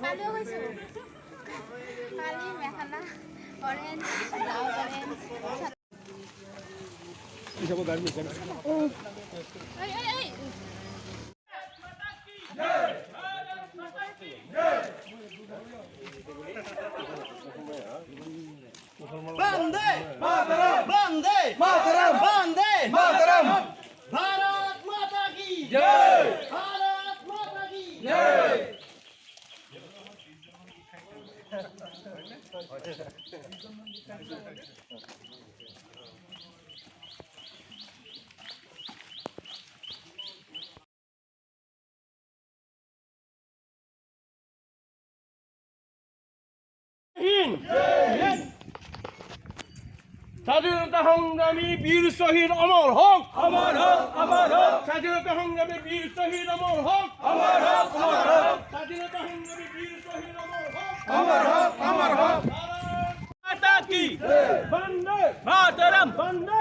কালিও গৈছো কালি mekhela orange blouse orange Vande Mataram Vande Mataram Vande Mataram Bharat माता की जय भारत माता की जय স্বাধীনতা সংগ্রামী বীর শহীদ অমর হোক অমর হোক অমর হোক স্বাধীনতা সংগ্রামী বীর শহীদ অমর হোক অমর হোক অমর হোক স্বাধীনতা সংগ্রামী বীর শহীদ অমর হোক অমর হোক অমর হোক মাতা কি বন্দে মাতরম বন্দে